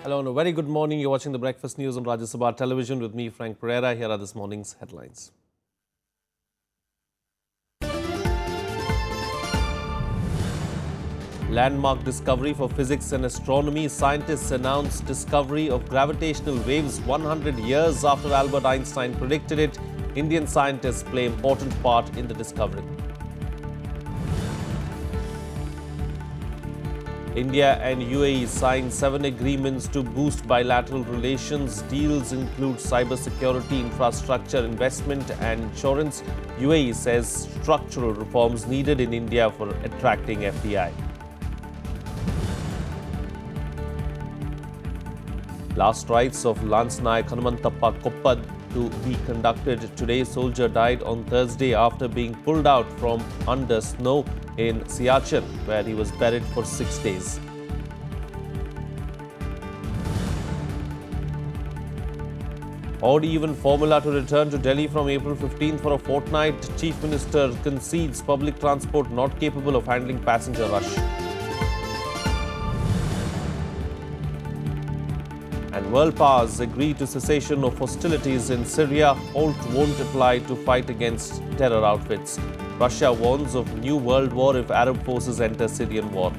Hello and a very good morning. You're watching the Breakfast News on Rajya television with me, Frank Pereira. Here are this morning's headlines. Landmark discovery for physics and astronomy. Scientists announce discovery of gravitational waves 100 years after Albert Einstein predicted it. Indian scientists play important part in the discovery. India and UAE signed 7 agreements to boost bilateral relations. Deals include cybersecurity, infrastructure, investment and insurance. UAE says structural reforms needed in India for attracting FDI. Last rites of Naik Hanumanthappa to be conducted today. Soldier died on Thursday after being pulled out from under snow in Siachen, where he was buried for 6 days. Odd-even formula to return to Delhi from April 15 for a fortnight. Chief Minister concedes public transport not capable of handling passenger rush. And world powers agree to cessation of hostilities in Syria. Halt won't apply to fight against terror outfits. Russia warns of new world war if Arab forces enter Syrian war.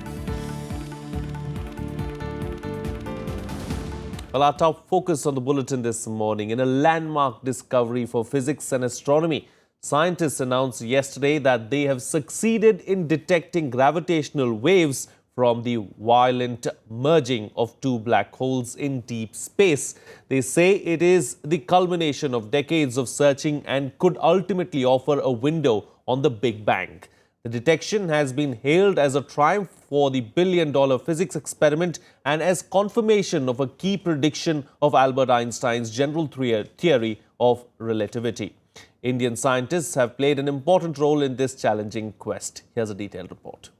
Well, our top focus on the bulletin this morning. In a landmark discovery for physics and astronomy, scientists announced yesterday that they have succeeded in detecting gravitational waves from the violent merging of 2 black holes in deep space. They say it is the culmination of decades of searching and could ultimately offer a window on the Big Bang. The detection has been hailed as a triumph for the billion-dollar physics experiment and as confirmation of a key prediction of Albert Einstein's general theory of relativity. Indian scientists have played an important role in this challenging quest. Here's a detailed report.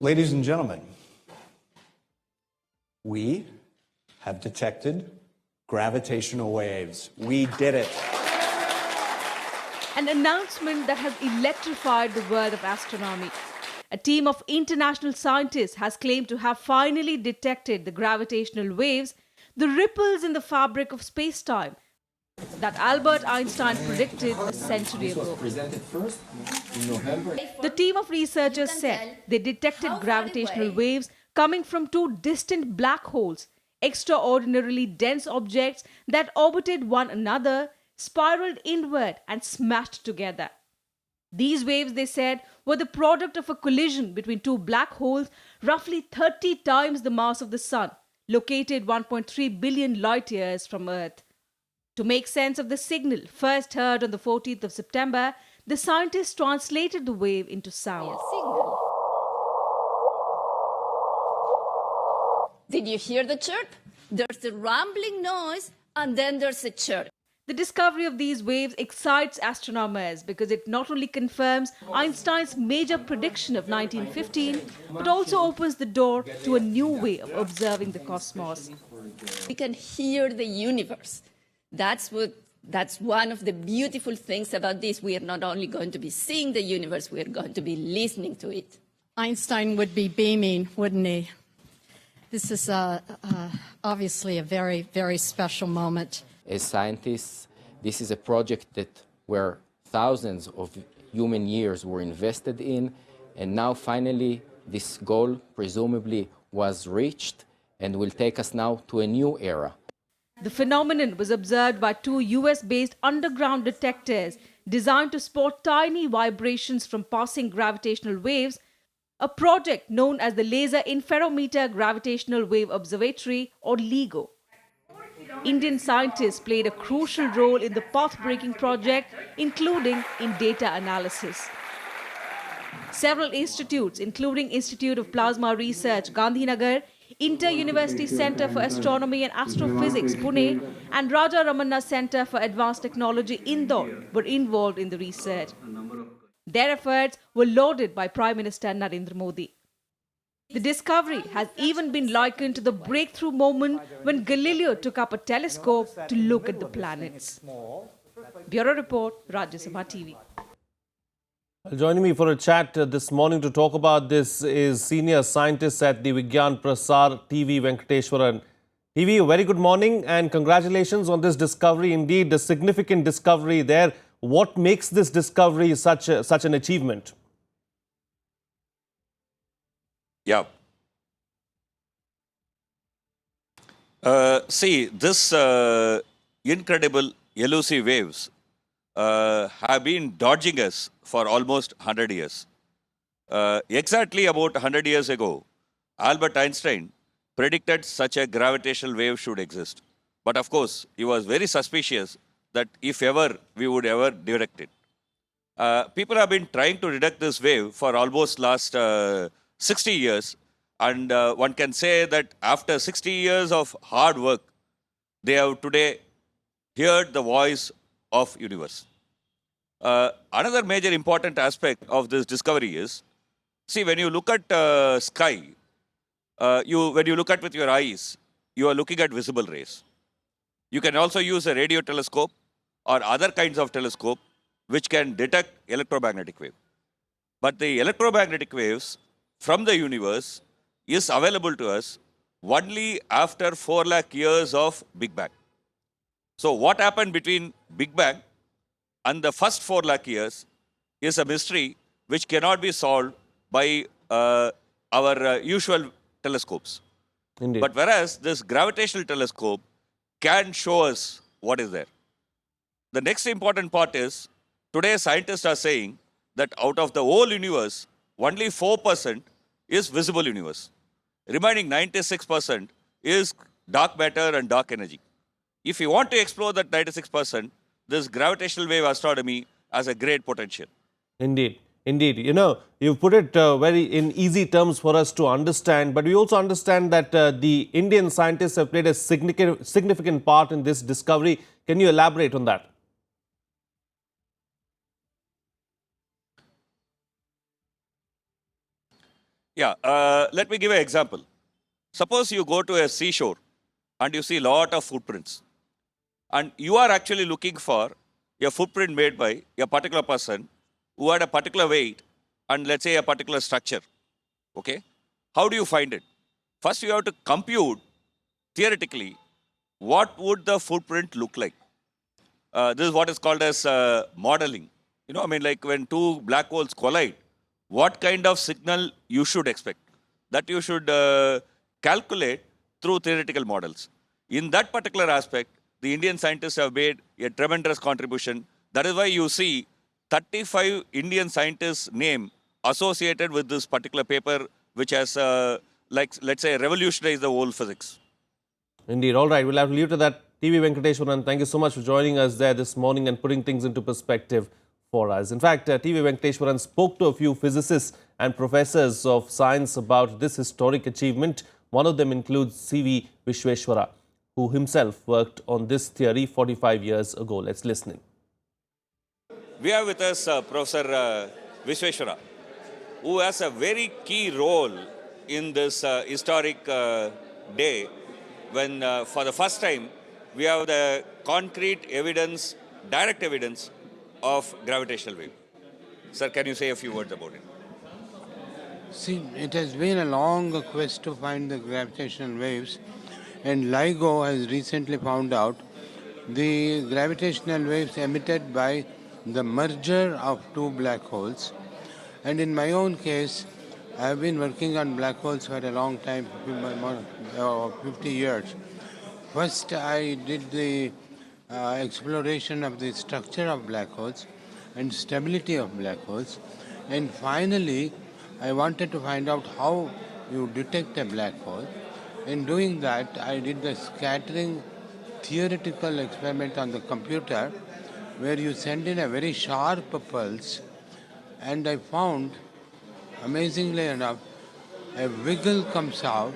Ladies and gentlemen, we have detected gravitational waves. We did it. An announcement that has electrified the world of astronomy. A team of international scientists has claimed to have finally detected the gravitational waves, the ripples in the fabric of space-time, that Albert Einstein predicted a century ago. The team of researchers said they detected gravitational waves coming from 2 distant black holes, extraordinarily dense objects that orbited one another, spiraled inward and smashed together. These waves, they said, were the product of a collision between 2 black holes roughly 30 times the mass of the Sun, located 1.3 billion light years from Earth. To make sense of the signal first heard on the 14th of September, the scientists translated the wave into sound. Did you hear the chirp? There's a rumbling noise and then there's a chirp. The discovery of these waves excites astronomers because it not only confirms Einstein's major prediction of 1915, but also opens the door to a new way of observing the cosmos. We can hear the universe. That's one of the beautiful things about this. We are not only going to be seeing the universe, we are going to be listening to it. Einstein would be beaming, wouldn't he? This is obviously a very, very special moment. As scientists, this is a project where thousands of human years were invested in, and now finally this goal presumably was reached and will take us now to a new era. The phenomenon was observed by 2 US-based underground detectors designed to spot tiny vibrations from passing gravitational waves, a project known as the Laser Interferometer Gravitational Wave Observatory, or LIGO. Indian scientists played a crucial role in the path-breaking project, including in data analysis. Several institutes, including Institute of Plasma Research, Gandhinagar, Inter-University Centre for Astronomy and Astrophysics, Pune, and Raja Ramanna Centre for Advanced Technology, Indore, were involved in the research. Their efforts were lauded by Prime Minister Narendra Modi. The discovery has even been likened to the breakthrough moment when Galileo took up a telescope to look at the planets. Bureau Report, Rajya TV. Joining me for a chat this morning to talk about this is senior scientist at the Vigyan Prasar TV, Venkateshwaran. TV, a very good morning and congratulations on this discovery. Indeed, a significant discovery there. What makes this discovery such an achievement? Yeah. See, this incredible elusive waves have been dodging us for almost 100 years. Exactly about 100 years ago, Albert Einstein predicted such a gravitational wave should exist. But of course, he was very suspicious that if ever we would ever detect it. People have been trying to detect this wave for almost last 60 years. And one can say that after 60 years of hard work, they have today heard the voice of universe. Another major important aspect of this discovery is, see, when you look at sky, when you look at with your eyes, you are looking at visible rays. You can also use a radio telescope or other kinds of telescope which can detect electromagnetic wave. But the electromagnetic waves from the universe is available to us only after 4 lakh years of Big Bang. So what happened between Big Bang and the first 4 lakh years is a mystery which cannot be solved by our usual telescopes. Indeed. But whereas this gravitational telescope can show us what is there. The next important part is, today scientists are saying that out of the whole universe, only 4% is visible universe. Remaining 96% is dark matter and dark energy. If you want to explore that 96%, this gravitational wave astronomy has a great potential. Indeed. Indeed. You know, you've put it very in easy terms for us to understand, but we also understand that the Indian scientists have played a significant part in this discovery. Can you elaborate on that? Yeah, let me give an example. Suppose you go to a seashore and you see a lot of footprints. And you are actually looking for a footprint made by a particular person who had a particular weight and let's say a particular structure. Okay? How do you find it? First, you have to compute theoretically what would the footprint look like. This is what is called as modeling. You know, I mean, like when two black holes collide, what kind of signal you should expect? That you should calculate through theoretical models. In that particular aspect, the Indian scientists have made a tremendous contribution. That is why you see 35 Indian scientists' name associated with this particular paper, which has, let's say, revolutionized the whole physics. Indeed. All right. We'll have to leave to that. TV Venkateshwaran, thank you so much for joining us there this morning and putting things into perspective for us. In fact, TV Venkateshwaran spoke to a few physicists and professors of science about this historic achievement. One of them includes C.V. Viscera, who himself worked on this theory 45 years ago. Let's listen in. We have with us Professor Viscera, who has a very key role in this historic day when for the first time we have the concrete evidence, direct evidence of gravitational wave. Sir, can you say a few words about it? See, it has been a long quest to find the gravitational waves, and LIGO has recently found out the gravitational waves emitted by the merger of two black holes. And in my own case, I have been working on black holes for a long time, 50 years. First, I did the exploration of the structure of black holes and stability of black holes. And finally, I wanted to find out how you detect a black hole. In doing that, I did the scattering theoretical experiment on the computer where you send in a very sharp pulse, and I found, amazingly enough, a wiggle comes out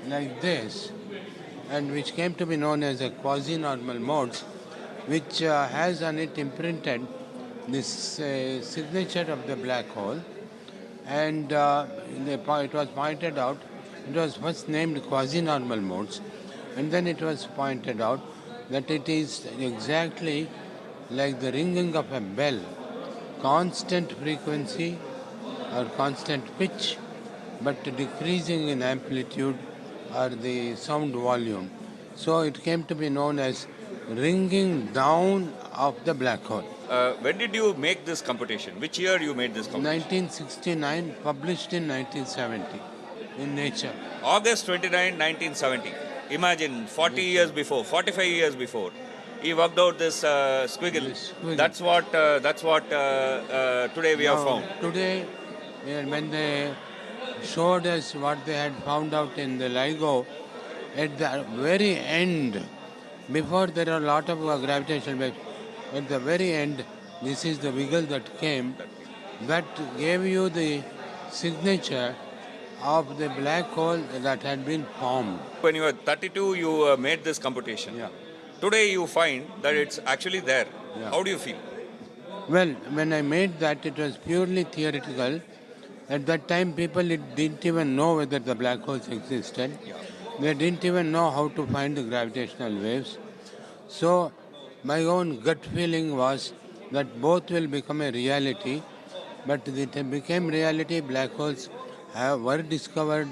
like this, and which came to be known as a quasi-normal modes, which has on it imprinted this signature of the black hole. And it was pointed out, it was first named quasi-normal modes, and then it was pointed out that it is exactly like the ringing of a bell, constant frequency or constant pitch, but decreasing in amplitude or the sound volume. So it came to be known as ringing down of the black hole. When did you make this computation? Which year you made this computation? 1969, published in 1970 in Nature. August 29, 1970. Imagine 40 years before, 45 years before. He worked out this squiggle. This squiggle. That's what today we have found. Today, when they showed us what they had found out in the LIGO, at the very end, before there are a lot of gravitational waves, at the very end, this is the wiggle that came, that gave you the signature of the black hole that had been formed. When you were 32, you made this computation. Yeah. Today you find that it's actually there. Yeah. How do you feel? Well, when I made that, it was purely theoretical. At that time, people didn't even know whether the black holes existed. Yeah. They didn't even know how to find the gravitational waves. So, my own gut feeling was that both will become a reality, but it became reality. Black holes were discovered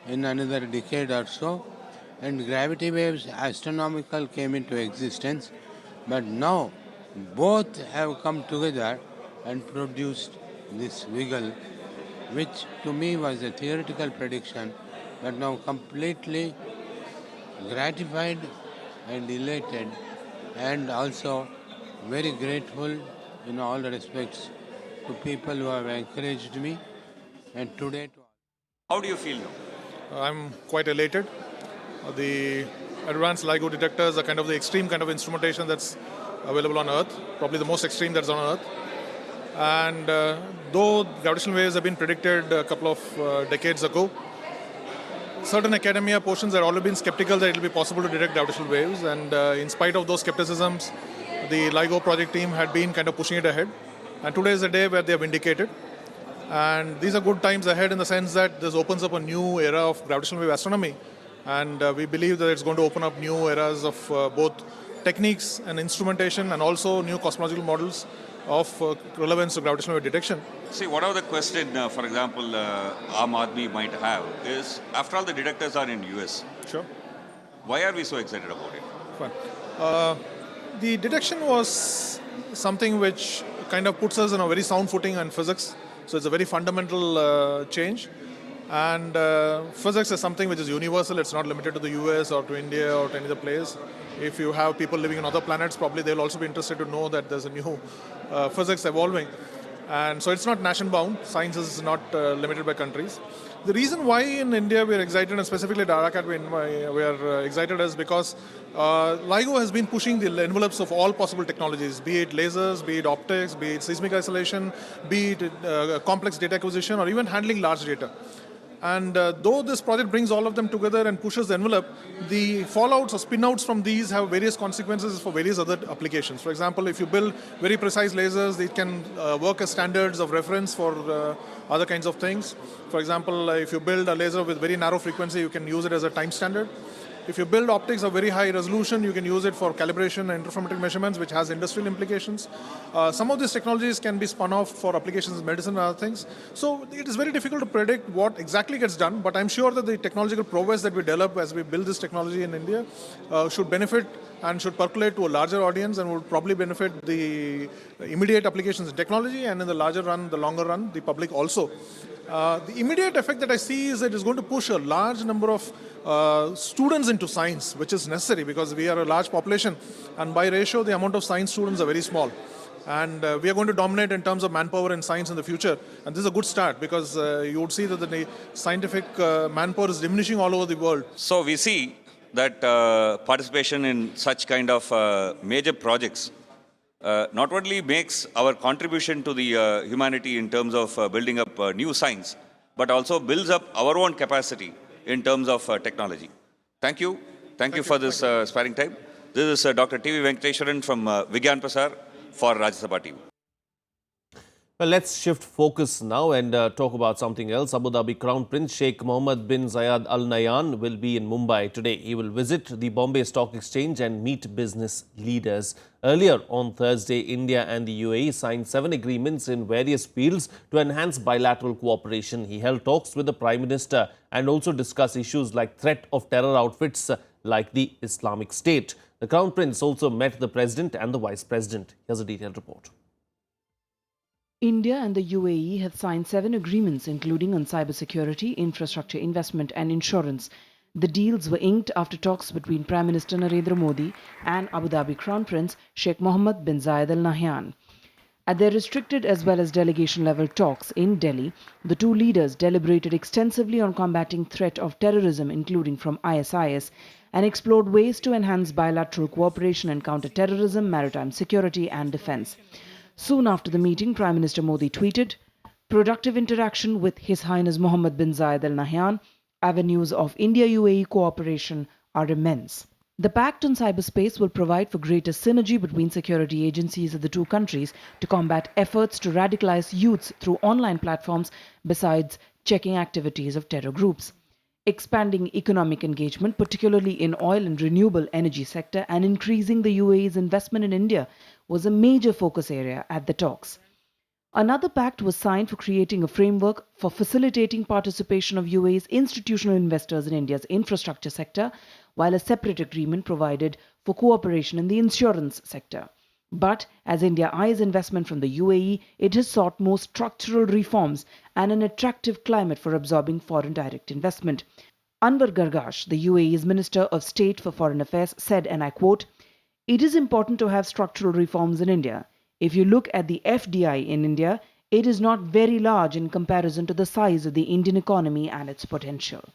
in another decade or so, and gravity waves, astronomical, came into existence. But now, both have come together and produced this wiggle, which to me was a theoretical prediction, but now completely gratified and elated, and also very grateful in all respects to people who have encouraged me, and today to How do you feel now? I'm quite elated. The advanced LIGO detectors are kind of the extreme kind of instrumentation that's available on Earth, probably the most extreme that's on Earth. And though gravitational waves have been predicted a couple of decades ago, certain academia portions have already been skeptical that it will be possible to detect gravitational waves. And in spite of those skepticisms, the LIGO project team had been kind of pushing it ahead. And today is the day where they have indicated. And these are good times ahead in the sense that this opens up a new era of gravitational wave astronomy. And we believe that it's going to open up new eras of both techniques and instrumentation and also new cosmological models of relevance to gravitational wave detection. See, one of the question, for example, Aam Aadmi might have is, after all the detectors are in US, Sure. why are we so excited about it? Fine. The detection was something which kind of puts us on a very sound footing in physics. So it's a very fundamental change. And physics is something which is universal. It's not limited to the US or to India or to any other place. If you have people living on other planets, probably they'll also be interested to know that there's a new physics evolving. And so it's not nation bound. Science is not limited by countries. The reason why in India we are excited, and specifically at Arakat we are excited, is because LIGO has been pushing the envelopes of all possible technologies, be it lasers, be it optics, be it seismic isolation, be it complex data acquisition, or even handling large data. And though this project brings all of them together and pushes the envelope, the fallouts or spin-outs from these have various consequences for various other applications. For example, if you build very precise lasers, they can work as standards of reference for other kinds of things. For example, if you build a laser with very narrow frequency, you can use it as a time standard. If you build optics of very high resolution, you can use it for calibration and interferometric measurements, which has industrial implications. Some of these technologies can be spun off for applications in medicine and other things. So it is very difficult to predict what exactly gets done, but I'm sure that the technological progress that we develop as we build this technology in India should benefit and should percolate to a larger audience and would probably benefit the immediate applications in technology, and in the larger run, the longer run, the public also. The immediate effect that I see is that it is going to push a large number of students into science, which is necessary because we are a large population, and by ratio, the amount of science students are very small. And we are going to dominate in terms of manpower and science in the future. And this is a good start because you would see that the scientific manpower is diminishing all over the world. So we see that participation in such kind of major projects not only makes our contribution to the humanity in terms of building up new science, but also builds up our own capacity in terms of technology. Thank you. Thank you for this sparing time. This is Dr. T.V. Venkateswaran from Vigyan Prasar for Rajya Sabha TV. Well, let's shift focus now and talk about something else. Abu Dhabi Crown Prince Sheikh Mohammed bin Zayed Al Nahyan will be in Mumbai today. He will visit the Bombay Stock Exchange and meet business leaders. Earlier on Thursday, India and the UAE signed 7 agreements in various fields to enhance bilateral cooperation. He held talks with the Prime Minister and also discussed issues like threat of terror outfits like the Islamic State. The Crown Prince also met the President and the Vice President. Here's a detailed report. India and the UAE have signed 7 agreements, including on cybersecurity, infrastructure investment and insurance. The deals were inked after talks between Prime Minister Narendra Modi and Abu Dhabi Crown Prince Sheikh Mohammed bin Zayed Al Nahyan. At their restricted as well as delegation-level talks in Delhi, the two leaders deliberated extensively on combating threat of terrorism, including from ISIS, and explored ways to enhance bilateral cooperation and counter-terrorism, maritime security and defense. Soon after the meeting, Prime Minister Modi tweeted, "Productive interaction with His Highness Mohammed bin Zayed Al Nahyan, avenues of India-UAE cooperation are immense." The pact on cyberspace will provide for greater synergy between security agencies of the two countries to combat efforts to radicalize youths through online platforms, besides checking activities of terror groups. Expanding economic engagement, particularly in oil and renewable energy sector, and increasing the UAE's investment in India was a major focus area at the talks. Another pact was signed for creating a framework for facilitating participation of UAE's institutional investors in India's infrastructure sector, while a separate agreement provided for cooperation in the insurance sector. But as India eyes investment from the UAE, it has sought more structural reforms and an attractive climate for absorbing foreign direct investment. Anwar Gargash, the UAE's Minister of State for Foreign Affairs, said, and I quote, "It is important to have structural reforms in India. If you look at the FDI in India, it is not very large in comparison to the size of the Indian economy and its potential."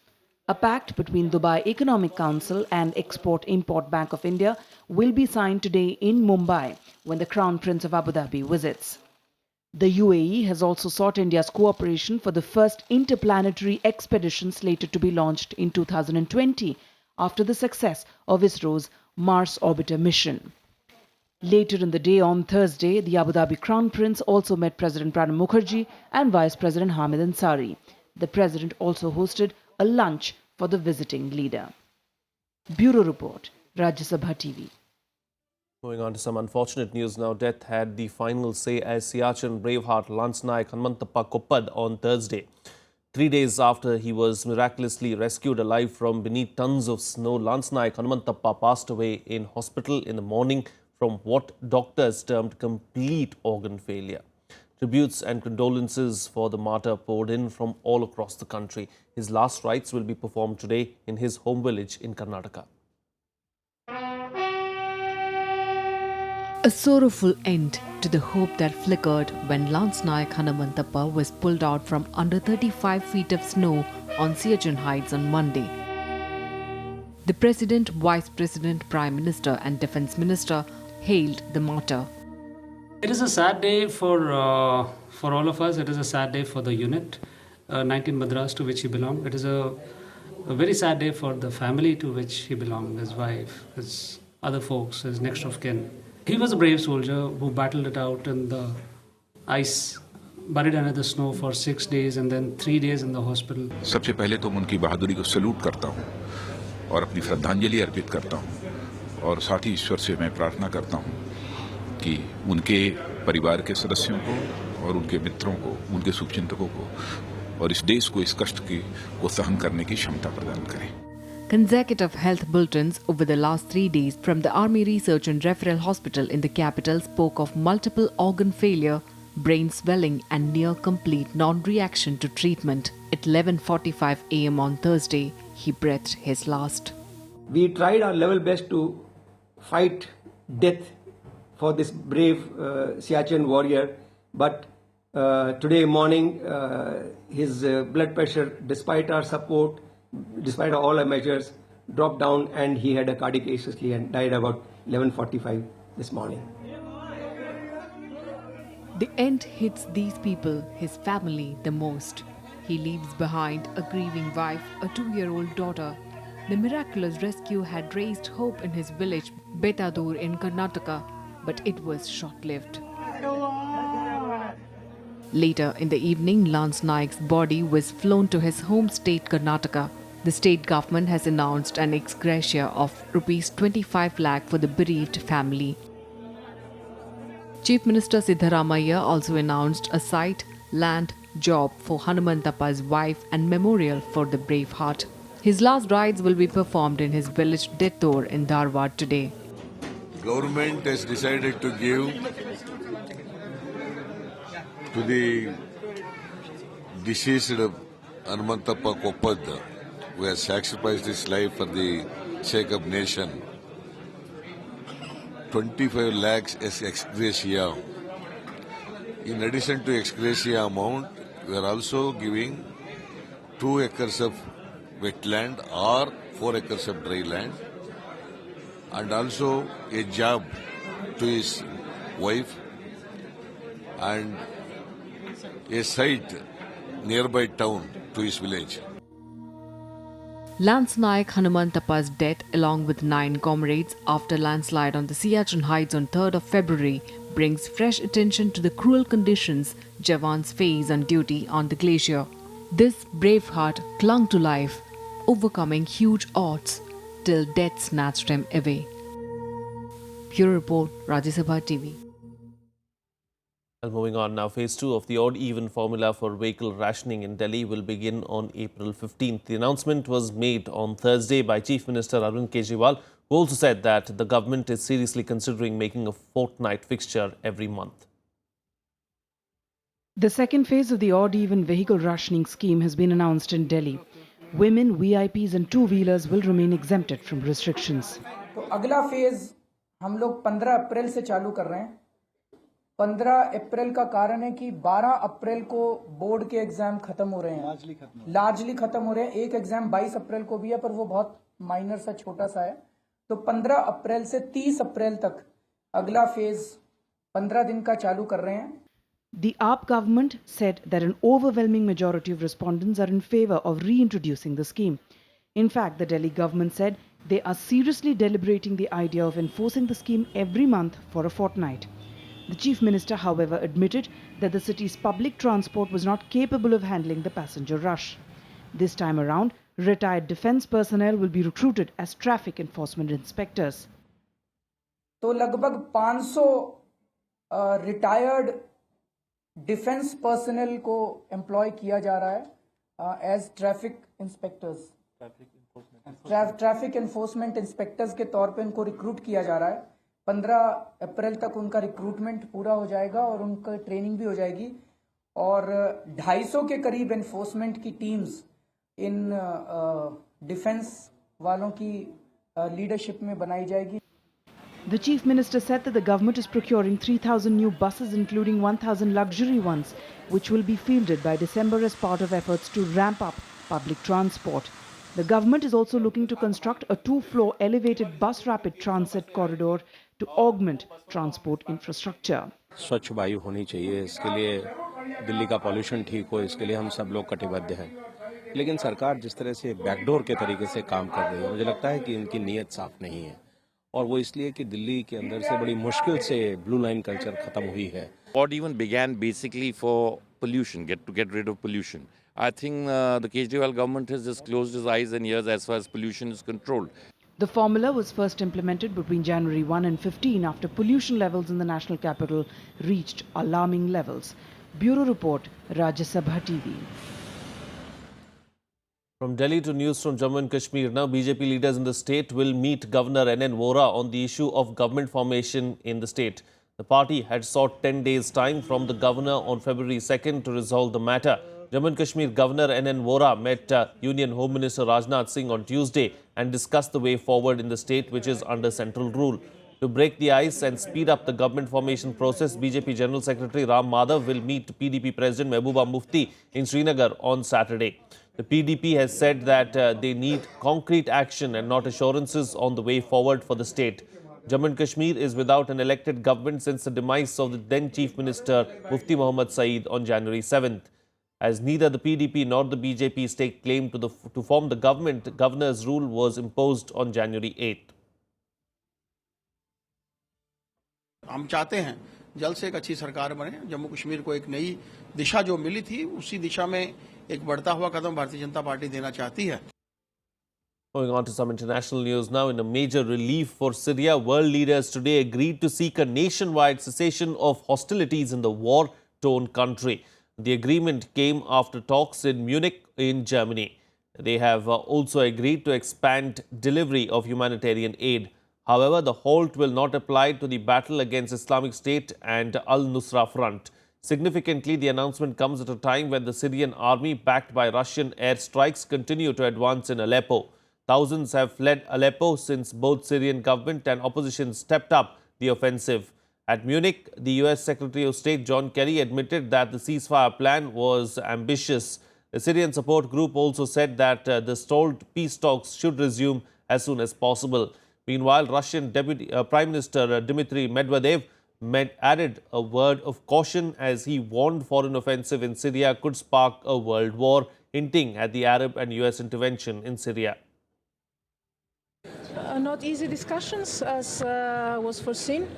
A pact between Dubai Economic Council and Export-Import Bank of India will be signed today in Mumbai when the Crown Prince of Abu Dhabi visits. The UAE has also sought India's cooperation for the first interplanetary expedition slated to be launched in 2020 after the success of ISRO's Mars Orbiter mission. Later in the day on Thursday, the Abu Dhabi Crown Prince also met President Pranab Mukherjee and Vice President Hamid Ansari. The President also hosted a lunch for the visiting leader. Bureau Report, Rajya TV. Moving on to some unfortunate news now. Death had the final say as Siachen braveheart Naik Hanumanthappa Koppad on Thursday. 3 days after he was miraculously rescued alive from beneath tons of snow, Naik Hanumanthappa passed away in hospital in the morning from what doctors termed complete organ failure. Tributes and condolences for the martyr poured in from all across the country. His last rites will be performed today in his home village in Karnataka. A sorrowful end to the hope that flickered when Naik Hanumanthappa was pulled out from under 35 feet of snow on Siachen Heights on Monday. The President, Vice President, Prime Minister and Defence Minister hailed the martyr. It is a sad day for all of us. It is a sad day for the unit, 19 Madras, to which he belonged. It is a very sad day for the family to which he belonged, his wife, his other folks, his next of kin. He was a brave soldier who battled it out in the ice, buried under the snow for 6 days and then 3 days in the hospital. सबसे पहले तो मैं उनकी बहादुरी को salute करता हूं और अपनी श्रद्धांजलि अर्पित करता हूं और साथ ही ईश्वर से मैं प्रार्थना करता हूं कि उनके परिवार के सदस्यों को और उनके मित्रों को, उनके शुभचिंतकों को और इस देश को इस कष्ट को सहन करने की क्षमता प्रदान करें. Consecutive health bulletins over the last 3 days from the Army Research and Referral Hospital in the capital spoke of multiple organ failure, brain swelling and near complete non-reaction to treatment. At 11:45 a.m. on Thursday, he breathed his last. We tried our level best to fight death for this brave Siachen warrior, but today morning his blood pressure, despite our support, despite all our measures, dropped down and he had a cardiac arrest and died about 11:45 this morning. The end hits these people, his family, the most. He leaves behind a grieving wife, a 2-year-old daughter. The miraculous rescue had raised hope in his village, Betadur in Karnataka, but it was short-lived. Later in the evening, Lance Naik's body was flown to his home state Karnataka. The state government has announced an ex gratia of Rs 25 lakh for the bereaved family. Chief Minister Siddharamaiah also announced a site, land, job for Hanumanthappa's wife and memorial for the Braveheart. His last rites will be performed in his village Dettor in Dharwad today. Government has decided to give to the deceased Hanumanthappa Koppad, who has sacrificed his life for the sake of nation, 25 lakhs as ex gratia. In addition to ex gratia amount, we are also giving 2 acres of wetland or 4 acres of dry land, and also a job to his wife and a site nearby town to his village. Lance Naik Hanumanthappa's death, along with 9 comrades after landslide on the Siachen Heights on 3rd of February, brings fresh attention to the cruel conditions Jawans face on duty on the glacier. This brave heart clung to life, overcoming huge odds till death snatched him away. Bureau Report, Rajasekaran TV. And moving on now, phase 2 of the odd-even formula for vehicle rationing in Delhi will begin on April 15th. The announcement was made on Thursday by Chief Minister Arvind Kejriwal, who also said that the government is seriously considering making a fortnight fixture every month. The second phase of the odd-even vehicle rationing scheme has been announced in Delhi. Women, VIPs and two-wheelers will remain exempted from restrictions. तो अगला phase हम लोग 15 अप्रैल से चालू कर रहे हैं. 15 अप्रैल का कारण है कि 12 अप्रैल को बोर्ड के एग्जाम खत्म हो रहे हैं, लार्जली खत्म हो रहे हैं. एक एग्जाम 22 अप्रैल को भी है, पर वो बहुत माइनर सा छोटा सा है. तो 15 अप्रैल से 30 अप्रैल तक अगला फेज 15 दिन का चालू कर रहे हैं. The AAP government said that an overwhelming majority of respondents are in favor of reintroducing the scheme. In fact, the Delhi government said they are seriously deliberating the idea of enforcing the scheme every month for a fortnight. The Chief Minister, however, admitted that the city's public transport was not capable of handling the passenger rush. This time around, retired defence personnel will be recruited as traffic enforcement inspectors. तो लगभग 500 retired defence personnel को employ किया जा रहा है as traffic inspectors. Traffic enforcement inspectors के तौर पे उनको रिक्रूट किया जा रहा है. 15 अप्रैल तक उनका रिक्रूटमेंट पूरा हो जाएगा और उनका ट्रेनिंग भी हो जाएगी. और 250 के करीब एनफोर्समेंट की टीम्स इन डिफेंस वालों की लीडरशिप में बनाई जाएगी. The Chief Minister said that the government is procuring 3,000 new buses, including 1,000 luxury ones, which will be fielded by December as part of efforts to ramp up public transport. The government is also looking to construct a 2-floor elevated bus rapid transit corridor to augment transport infrastructure. स्वच्छ वायु होनी चाहिए, इसके लिए दिल्ली का pollution ठीक हो, इसके लिए हम सब लोग कटिबद्ध हैं. लेकिन सरकार जिस तरह से बैकडोर के तरीके से काम कर रही है, मुझे लगता है कि इनकी नीयत साफ नहीं है. और वो इसलिए कि दिल्ली के अंदर से बड़ी मुश्किल से ब्लू लाइन कल्चर खत्म हुई है. Odd even began basically for pollution, to get rid of pollution. I think the Kejriwal government has just closed its eyes and ears as far as pollution is controlled. The formula was first implemented between January 1 and 15 after pollution levels in the national capital reached alarming levels. Bureau Report, Rajasekaran TV. From Delhi to news from Jammu and Kashmir. Now, BJP leaders in the state will meet Governor N.N. Vora on the issue of government formation in the state. The party had sought 10 days' time from the governor on February 2nd to resolve the matter. Jammu and Kashmir Governor N.N. Vora met Union Home Minister Rajnath Singh on Tuesday and discussed the way forward in the state, which is under central rule. To break the ice and speed up the government formation process, BJP General Secretary Ram Madhav will meet PDP President Mehbooba Mufti in Srinagar on Saturday. The PDP has said that they need concrete action and not assurances on the way forward for the state. Jammu and Kashmir is without an elected government since the demise of the then Chief Minister Mufti Mohammad Saeed on January 7th. As neither the PDP nor the BJP stake claim to form the government, the governor's rule was imposed on January 8th. हम चाहते हैं जल्द से एक अच्छी सरकार बने, जम्मू कश्मीर को एक नई दिशा जो मिली थी उसी दिशा में एक बढ़ता हुआ कदम भारतीय जनता पार्टी देना चाहती है। Moving on to some international news now. In a major relief for Syria, world leaders today agreed to seek a nationwide cessation of hostilities in the war-torn country. The agreement came after talks in Munich in Germany. They have also agreed to expand delivery of humanitarian aid. However, the halt will not apply to the battle against Islamic State and Al-Nusra Front. Significantly, the announcement comes at a time when the Syrian army, backed by Russian airstrikes, continue to advance in Aleppo. Thousands have fled Aleppo since both Syrian government and opposition stepped up the offensive. At Munich, the US Secretary of State John Kerry admitted that the ceasefire plan was ambitious. The Syrian support group also said that the stalled peace talks should resume as soon as possible. Meanwhile, Russian Prime Minister Dmitry Medvedev added a word of caution as he warned foreign offensive in Syria could spark a world war, hinting at the Arab and US intervention in Syria. Not easy discussions as was foreseen,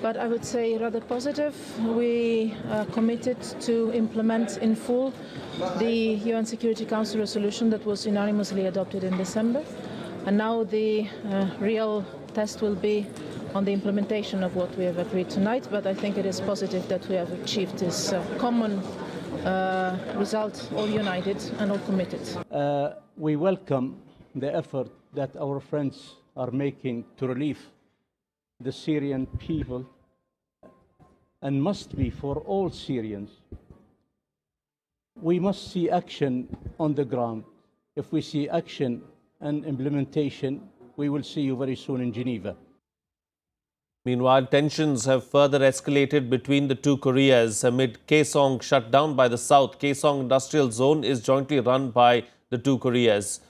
but I would say rather positive. We committed to implement in full the UN Security Council resolution that was unanimously adopted in December. And now the real test will be on the implementation of what we have agreed tonight, but I think it is positive that we have achieved this common result, all united and all committed. We welcome the effort that our friends are making to relieve the Syrian people, and must be for all Syrians. We must see action on the ground. If we see action and implementation, we will see you very soon in Geneva. Meanwhile, tensions have further escalated between the two Koreas amid Kaesong shut down by the South. Kaesong Industrial Zone is jointly run by the two Koreas.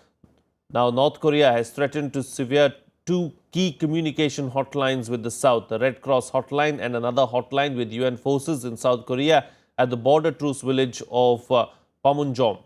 Now, North Korea has threatened to sever two key communication hotlines with the South, the Red Cross hotline and another hotline with UN forces in South Korea at the border truce village of Panmunjom.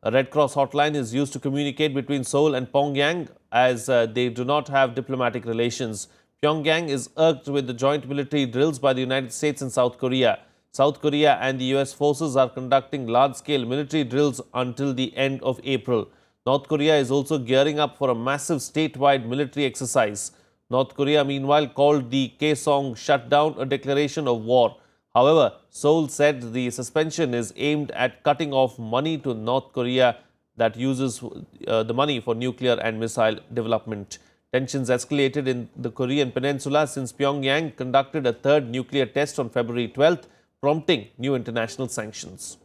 A Red Cross hotline is used to communicate between Seoul and Pyongyang as they do not have diplomatic relations. Pyongyang is irked with the joint military drills by the United States and South Korea. South Korea and the US forces are conducting large-scale military drills until the end of April. North Korea is also gearing up for a massive statewide military exercise. North Korea, meanwhile, called the Kaesong shutdown a declaration of war. However, Seoul said the suspension is aimed at cutting off money to North Korea that uses the money for nuclear and missile development. Tensions escalated in the Korean peninsula since Pyongyang conducted a third nuclear test on February 12th, prompting new international sanctions.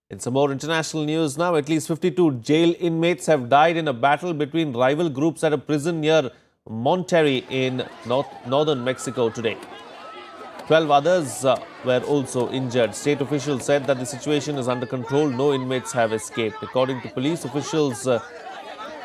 In some more international news now, at least 52 jail inmates have died in a battle between rival groups at a prison near Monterrey in northern Mexico today. 12 others were also injured. State officials said that the situation is under control. No inmates have escaped. According to police officials,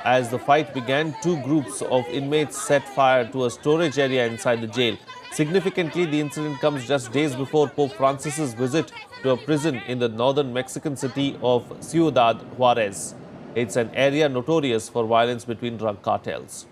as the fight began, two groups of inmates set fire to a storage area inside the jail. Significantly, the incident comes just days before Pope Francis's visit to a prison in the northern Mexican city of Ciudad Juarez. It's an area notorious for violence between drug cartels.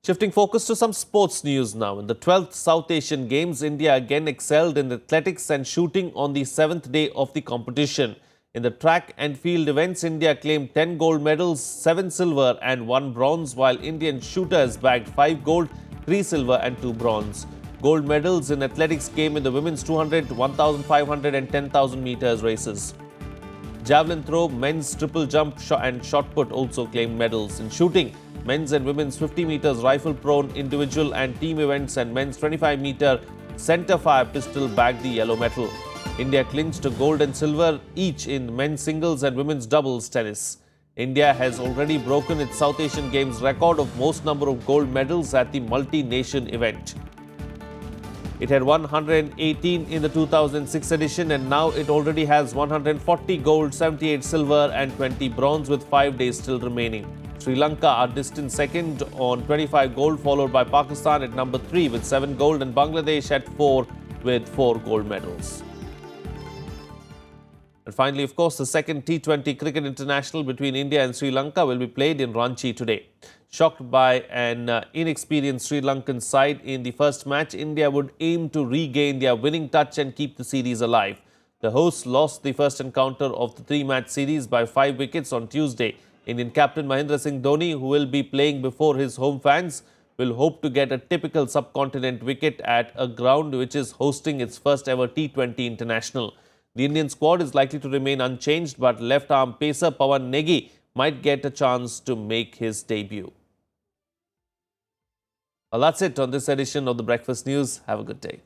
Shifting focus to some sports news now. In the 12th South Asian Games, India again excelled in athletics and shooting on the 7th day of the competition. In the track and field events, India claimed 10 gold medals, 7 silver and 1 bronze, while Indian shooters bagged 5 gold, 3 silver and 2 bronze. Gold medals in athletics came in the women's 200, 1,500 and 10,000 meters races. Javelin throw, men's triple jump and shot put also claimed medals. In shooting, men's and women's 50 meters rifle prone, individual and team events and men's 25-meter center fire pistol bagged the yellow medal. India clinched gold and silver each in men's singles and women's doubles tennis. India has already broken its South Asian Games record of most number of gold medals at the multi-nation event. It had 118 in the 2006 edition and now it already has 140 gold, 78 silver and 20 bronze with 5 days still remaining. Sri Lanka are distant second on 25 gold, followed by Pakistan at number 3 with 7 gold and Bangladesh at 4 with 4 gold medals. And finally, of course, the second T20 Cricket International between India and Sri Lanka will be played in Ranchi today. Shocked by an inexperienced Sri Lankan side in the first match, India would aim to regain their winning touch and keep the series alive. The hosts lost the first encounter of the three-match series by 5 wickets on Tuesday. Indian captain Mahendra Singh Dhoni, who will be playing before his home fans, will hope to get a typical subcontinent wicket at a ground which is hosting its first ever T20 international. The Indian squad is likely to remain unchanged, but left-arm pacer Pawan Negi might get a chance to make his debut. Well, that's it on this edition of the Breakfast News. Have a good day.